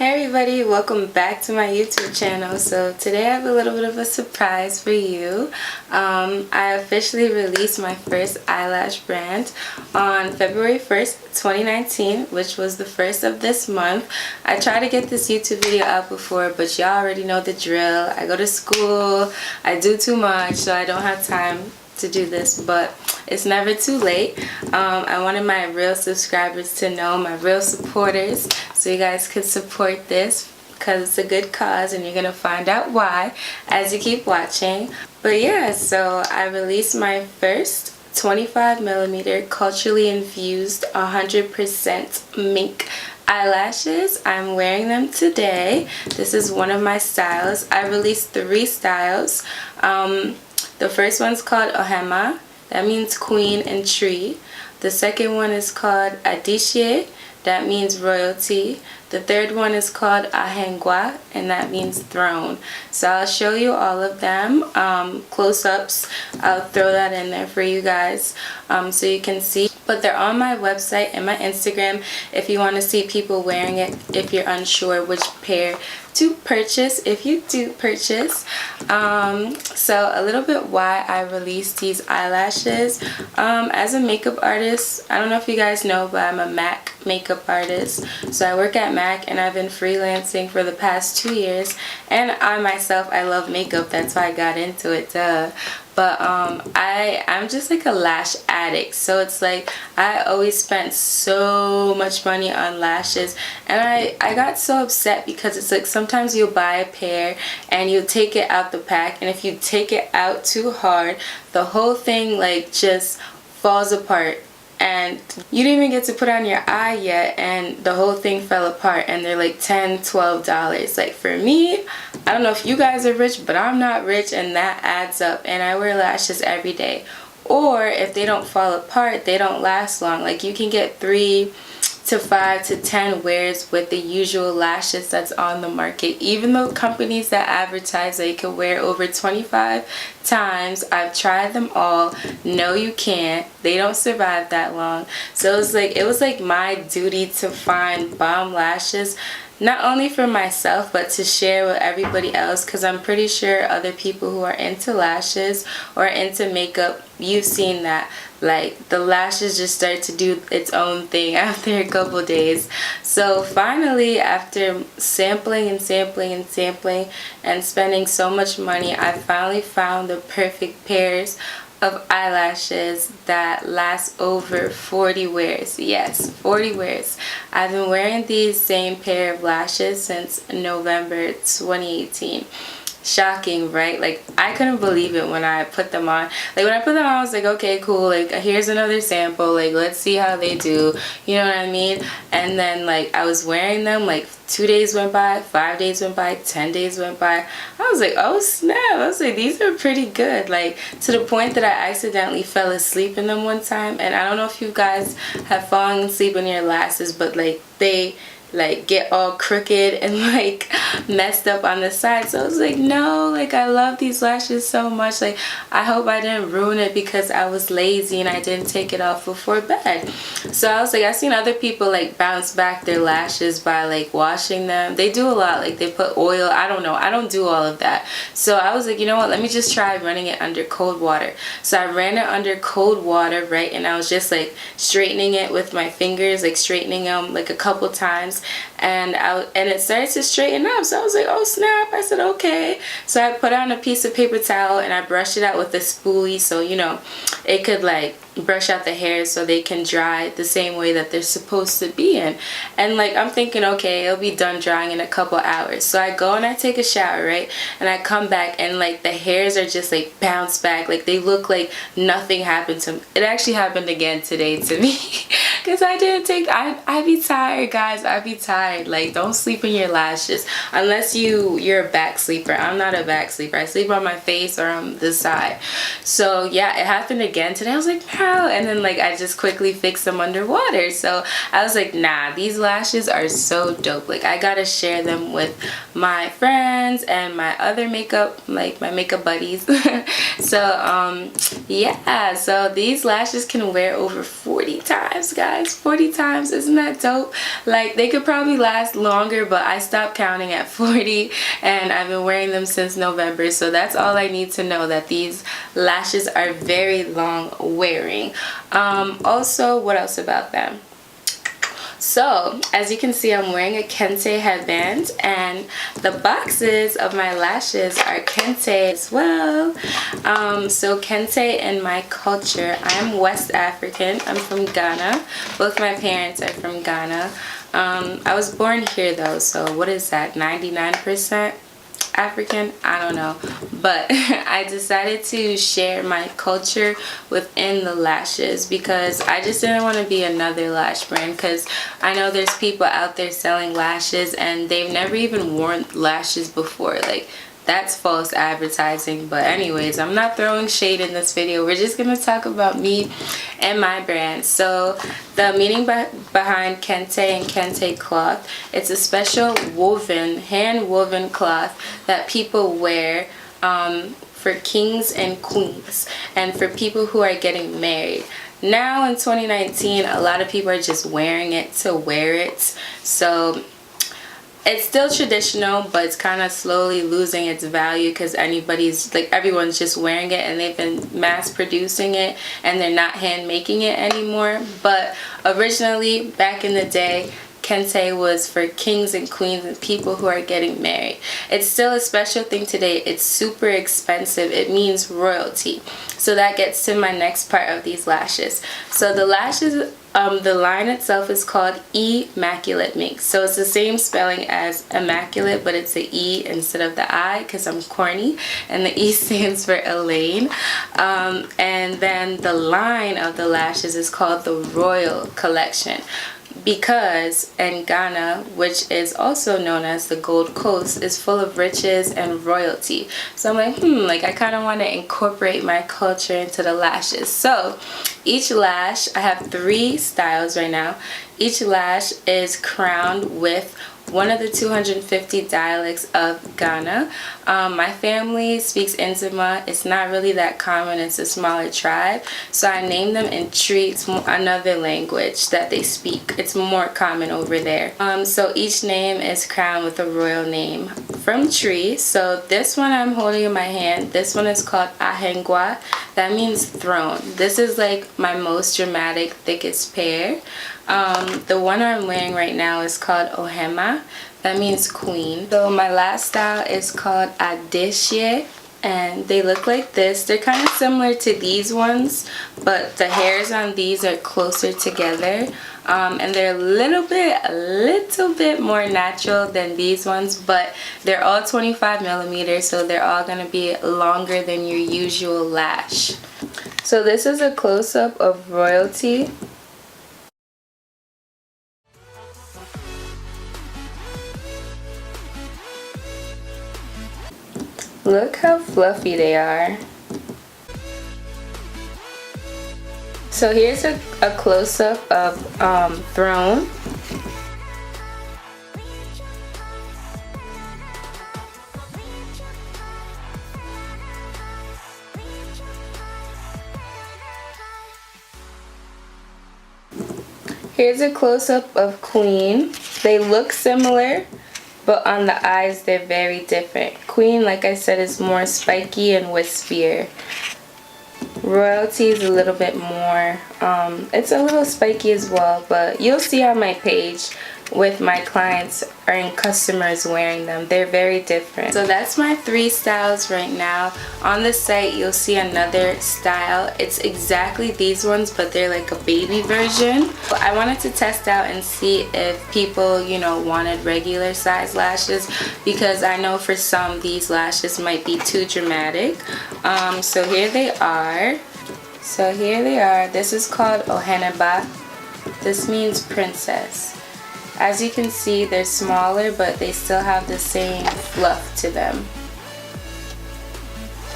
Hey everybody, welcome back to my YouTube channel. So today I have a little bit of a surprise for you. I officially released my first eyelash brand on February 1st, 2019, which was the first of this month. I tried to get this YouTube video out before, but y'all already know the drill. I go to school, I do too much, so I don't have time to do this, but it's never too late. I wanted my real subscribers to know, my real supporters, so you guys could support this because it's a good cause, and you're gonna find out why as you keep watching. But yeah, so I released my first 25mm culturally infused 100% mink eyelashes. I'm wearing them today. This is one of my styles. I released 3 styles. The first one's called Ohema, that means queen and tree. The second one is called Adishie, that means royalty. The third one is called Ahengua, and that means throne. So I'll show you all of them, close-ups. I'll throw that in there for you guys so you can see. But they're on my website and my Instagram if you want to see people wearing it, if you're unsure which pair to purchase, if you do purchase. So a little bit why I released these eyelashes. As a makeup artist, I don't know if you guys know, but I'm a MAC makeup artist. So I work at MAC and I've been freelancing for the past 2 years, and I myself, I love makeup. That's why I got into it, duh. But I'm just like a lash addict, so it's like I always spent so much money on lashes, and I got so upset because it's like sometimes you'll buy a pair and you'll take it out the pack, and if you take it out too hard, the whole thing like just falls apart. And you didn't even get to put on your eye yet, and the whole thing fell apart, and they're like $10–12. Like for me, I don't know if you guys are rich, but I'm not rich, and that adds up. And I wear lashes every day. Or if they don't fall apart, they don't last long. Like you can get 3 to 5 to 10 wears with the usual lashes that's on the market. Even though companies that advertise that you can wear over 25 times, I've tried them all. No, you can't. They don't survive that long. So it was like my duty to find bomb lashes, not only for myself but to share with everybody else, because I'm pretty sure other people who are into lashes or into makeup, you've seen that like the lashes just start to do its own thing after a couple days. So finally, after sampling and sampling and sampling and spending so much money, I finally found the perfect pairs of eyelashes that last over 40 wears. Yes, 40 wears. I've been wearing these same pair of lashes since November 2018. Shocking, right? Like I couldn't believe it when I put them on. Like when I put them on, I was like, okay, cool, like here's another sample, like let's see how they do, you know what I mean? And then like I was wearing them, like 2 days went by, 5 days went by, 10 days went by. I was like, oh snap. I was like, these are pretty good, like to the point that I accidentally fell asleep in them one time. And I don't know if you guys have fallen asleep in your lashes, but like they like get all crooked and like messed up on the side. So I was like, no, like I love these lashes so much, like I hope I didn't ruin it because I was lazy and I didn't take it off before bed. So I was like, I've seen other people like bounce back their lashes by like washing them. They do a lot, like they put oil, I don't know, I don't do all of that. So I was like, you know what, let me just try running it under cold water. So I ran it under cold water, right, and I was just like straightening it with my fingers, like straightening them like a couple times, and it started to straighten up. So I was like, oh snap. I said, okay. So I put on a piece of paper towel and I brushed it out with a spoolie, so you know it could like brush out the hairs so they can dry the same way that they're supposed to be in. And like I'm thinking, okay, it'll be done drying in a couple hours. So I go and I take a shower, right, and I come back and like the hairs are just like bounced back, like they look like nothing happened to me. It actually happened again today to me because I didn't take I be tired, guys. I be tired. Like don't sleep in your lashes unless you're a back sleeper. I'm not a back sleeper. I sleep on my face or on the side. So yeah, it happened again today. I was like, now, and then like I just quickly fix them underwater. So I was like, nah, these lashes are so dope. Like I gotta share them with my friends and my other makeup, like my makeup buddies. So yeah, so these lashes can wear over 40 times, guys. 40 times, isn't that dope? Like they could probably last longer, but I stopped counting at 40, and I've been wearing them since November. So that's all I need to know, that these lashes are very long wearing. Also, what else about them? So as you can see, I'm wearing a kente headband, and the boxes of my lashes are kente as well. So kente in my culture, I'm West African. I'm from Ghana. Both my parents are from Ghana. I was born here though, so what is that, 99% African? I don't know, but I decided to share my culture within the lashes because I just didn't want to be another lash brand, because I know there's people out there selling lashes and they've never even worn lashes before. Like that's false advertising. But anyways, I'm not throwing shade in this video. We're just gonna talk about me and my brand. So the meaning behind kente and kente cloth, it's a special woven, hand woven cloth that people wear for kings and queens and for people who are getting married. Now in 2019, a lot of people are just wearing it to wear it. So it's still traditional, but it's kind of slowly losing its value because everyone's just wearing it, and they've been mass producing it and they're not hand making it anymore. But originally, back in the day, kente was for kings and queens and people who are getting married. It's still a special thing today. It's super expensive. It means royalty. So that gets to my next part of these lashes. So the lashes, the line itself is called Immaculate Minks. So it's the same spelling as immaculate, but it's the E instead of the I because I'm corny, and the E stands for Elaine. And then the line of the lashes is called the Royal Collection, because in Ghana, which is also known as the Gold Coast, is full of riches and royalty. So I'm like, I kind of want to incorporate my culture into the lashes. So each lash, I have 3 styles right now. Each lash is crowned with one of the 250 dialects of Ghana. My family speaks Nzima. It's not really that common. It's a smaller tribe. So I named them in Tree. It's another language that they speak. It's more common over there. So each name is crowned with a royal name from Tree. So this one I'm holding in my hand, this one is called Ahengua. That means throne. This is like my most dramatic, thickest pair. The one I'm wearing right now is called Ohema. That means queen. So my last style is called Adishye, and they look like this. They're kind of similar to these ones, but the hairs on these are closer together, and they're a little bit more natural than these ones, but they're all 25 millimeters, so they're all going to be longer than your usual lash. So this is a close-up of royalty. Look how fluffy they are. So here's a close-up of Throne. Here's a close-up of Queen. They look similar, but on the eyes they're very different. Queen, like I said, is more spiky and wispier. Royalty is a little bit more, it's a little spiky as well, but you'll see on my page with my clients and customers wearing them. They're very different. So that's my 3 styles right now. On the site you'll see another style. It's exactly these ones, but they're like a baby version. I wanted to test out and see if people, you know, wanted regular size lashes, because I know for some these lashes might be too dramatic. So here they are. This is called Ohema. This means princess. As you can see, they're smaller, but they still have the same fluff to them.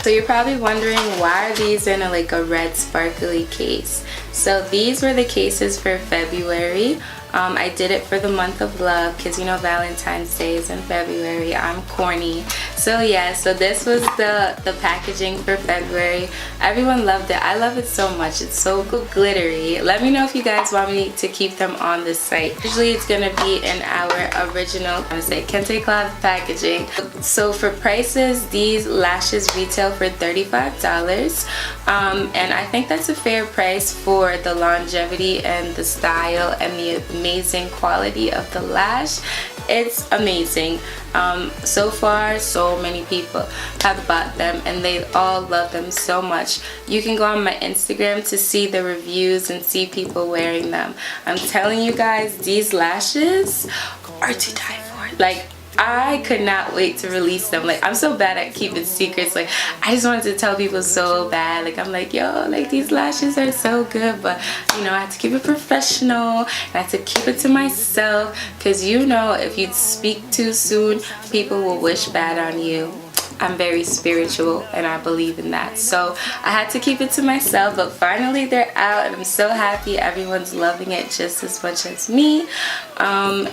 So you're probably wondering, why are these in a red sparkly case? So these were the cases for February. I did it for the month of love because you know Valentine's Day is in February. I'm corny. So yeah, so this was the packaging for February. Everyone loved it. I love it so much. It's so glittery. Let me know if you guys want me to keep them on the site. Usually it's gonna be in our original, kente cloth packaging. So for prices, these lashes retail for $35. And I think that's a fair price for the longevity and the style and the amazing quality of the lash. It's amazing. So far, so many people have bought them and they all love them so much. You can go on my Instagram to see the reviews and see people wearing them. I'm telling you guys, these lashes are to die for. Like, I could not wait to release them. Like, I'm so bad at keeping secrets. Like, I just wanted to tell people so bad. Like, I'm like, yo, like, these lashes are so good, but you know, I had to keep it professional and I had to keep it to myself, because you know, if you speak too soon, people will wish bad on you. I'm very spiritual and I believe in that, so I had to keep it to myself. But finally they're out and I'm so happy. Everyone's loving it just as much as me.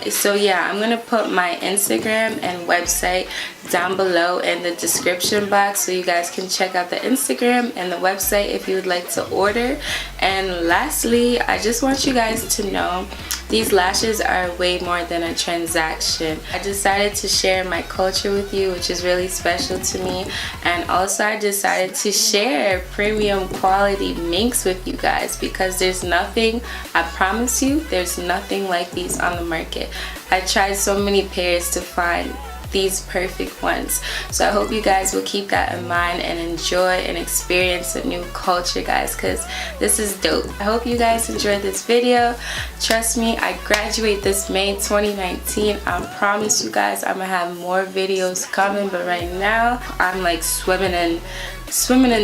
So yeah, I'm gonna put my Instagram and website down below in the description box so you guys can check out the Instagram and the website if you would like to order. And lastly, I just want you guys to know, these lashes are way more than a transaction. I decided to share my culture with you, which is really special to me. And also I decided to share premium quality minks with you guys, because there's nothing, I promise you, there's nothing like these on the market. I tried so many pairs to find these perfect ones. So I hope you guys will keep that in mind and enjoy and experience a new culture, guys, because this is dope. I hope you guys enjoyed this video. Trust me, I graduate this May 2019. I promise you guys I'm gonna have more videos coming, but right now I'm like swimming in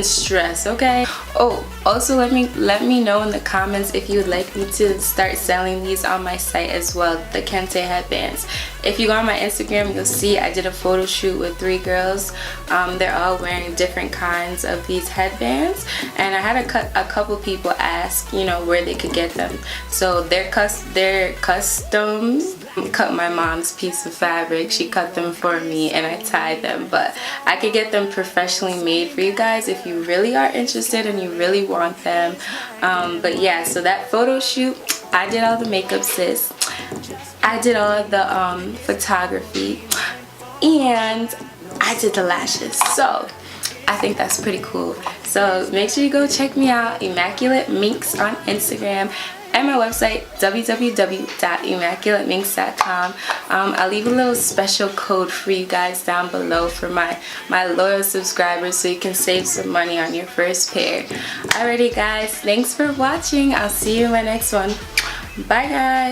stress, okay? Oh, also let me know in the comments if you would like me to start selling these on my site as well, the kente headbands. If you go on my Instagram, you'll see I did a photo shoot with 3 girls. They're all wearing different kinds of these headbands, and I had a couple people ask, you know, where they could get them. So they're custom. Cut my mom's piece of fabric. She cut them for me and I tied them, but I could get them professionally made for you guys if you really are interested and you really want them. But yeah, so that photo shoot, I did all the makeup, sis. I did all of the photography, and I did the lashes. So I think that's pretty cool. So make sure you go check me out, Immaculate Minks, on Instagram, and my website, www.immaculateminks.com. I'll leave a little special code for you guys down below for my loyal subscribers, so you can save some money on your first pair. Alrighty guys, thanks for watching. I'll see you in my next one. Bye guys.